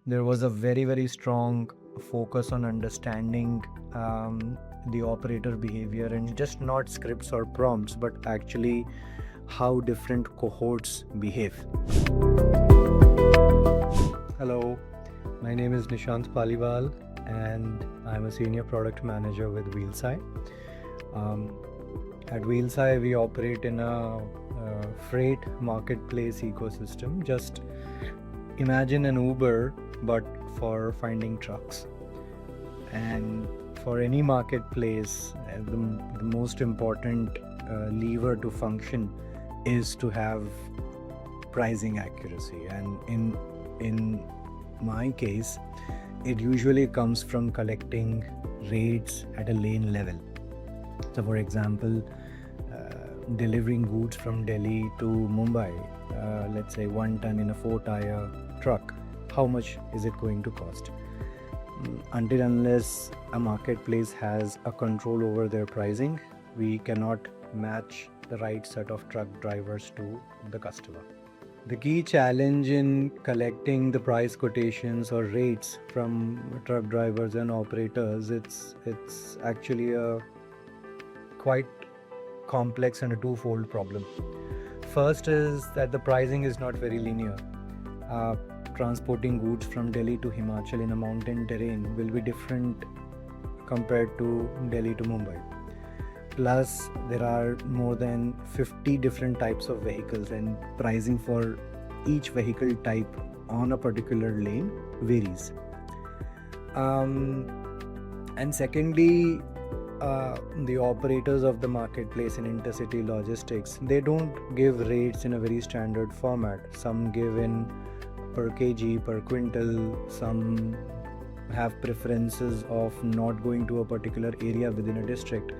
there was a very strong focus on understanding the operator behavior, and just not scripts or prompts, but actually how different cohorts behave. Hello, my name is Nishant Paliwal and I'm a senior product manager with WheelsEye. At WheelsEye, we operate in a freight marketplace ecosystem. Just imagine an Uber, but for finding trucks. And for any marketplace, the most important lever to function is to have pricing accuracy. And in my case, it usually comes from collecting rates at a lane level. So for example, delivering goods from Delhi to Mumbai, let's say 1 ton in a 4-tire truck, how much is it going to cost? Until unless a marketplace has a control over their pricing, we cannot match the right set of truck drivers to the customer. The key challenge in collecting the price quotations or rates from truck drivers and operators, it's actually a quite complex and a twofold problem. First is that the pricing is not very linear. Transporting goods from Delhi to Himachal in a mountain terrain will be different compared to Delhi to Mumbai. Plus, there are more than 50 different types of vehicles, and pricing for each vehicle type on a particular lane varies. And secondly, the operators of the marketplace in intercity logistics, they don't give rates in a very standard format. Some give in per kg, per quintal, some have preferences of not going to a particular area within a district.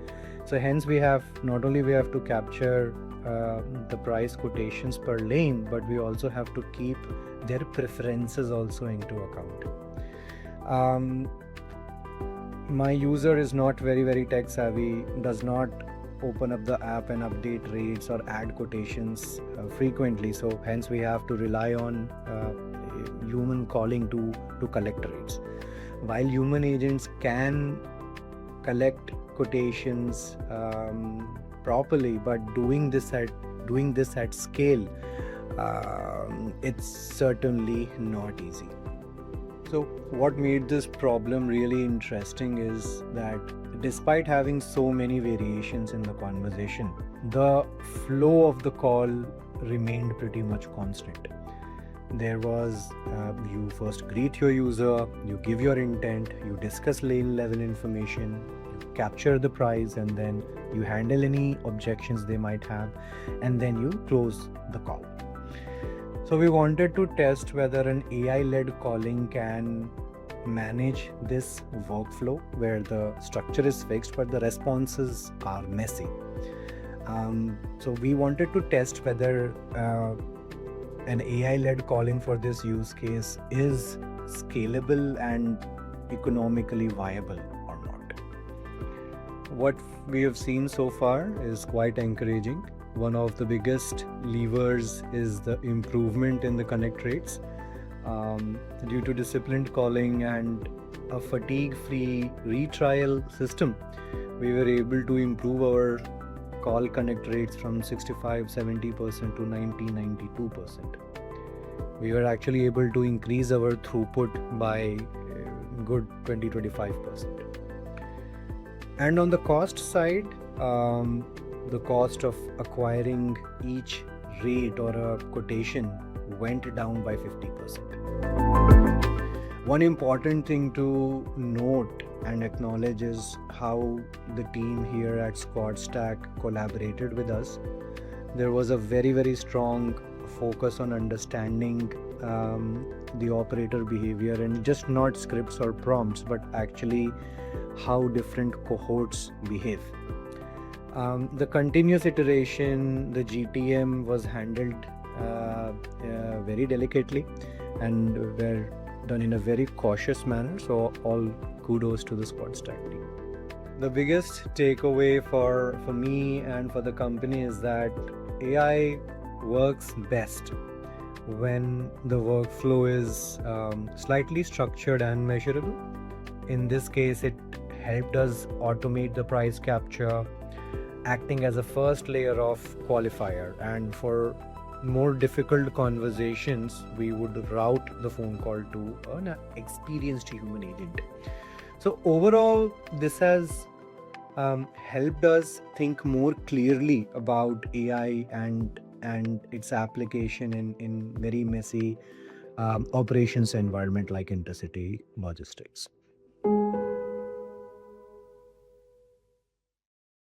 So hence we have to capture the price quotations per lane, but we also have to keep their preferences also into account. My user is not very tech savvy, does not open up the app and update rates or add quotations frequently. So hence we have to rely on human calling to collect rates. While human agents can collect quotations properly, but doing this at scale, it's certainly not easy. So what made this problem really interesting is that despite having so many variations in the conversation, the flow of the call remained pretty much constant. There was, you first greet your user, you give your intent, you discuss lane level information, you capture the price, and then you handle any objections they might have, and then you close the call. So we wanted to test whether an AI-led calling can manage this workflow where the structure is fixed but the responses are messy. So we wanted to test whether an AI-led calling for this use case is scalable and economically viable or not. What we have seen so far is quite encouraging. One of the biggest levers is the improvement in the connect rates. Due to disciplined calling and a fatigue-free retrial system, we were able to improve our call connect rates from 65-70% to 90-92%. We were actually able to increase our throughput by good 20-25%. And on the cost side, the cost of acquiring each rate or a quotation went down by 50%. One important thing to note and acknowledge is how the team here at SquadStack collaborated with us. There was a very strong focus on understanding the operator behavior, and just not scripts or prompts, but actually how different cohorts behave. The continuous iteration, the GTM, was handled very delicately and were done in a very cautious manner. So all kudos to the SquadStack team. The biggest takeaway for me and for the company is that AI works best when the workflow is slightly structured and measurable. In this case, it helped us automate the price capture, acting as a first layer of qualifier. And for more difficult conversations, we would route the phone call to an experienced human agent. So overall, this has helped us think more clearly about AI and its application in very messy operations environment like intercity logistics.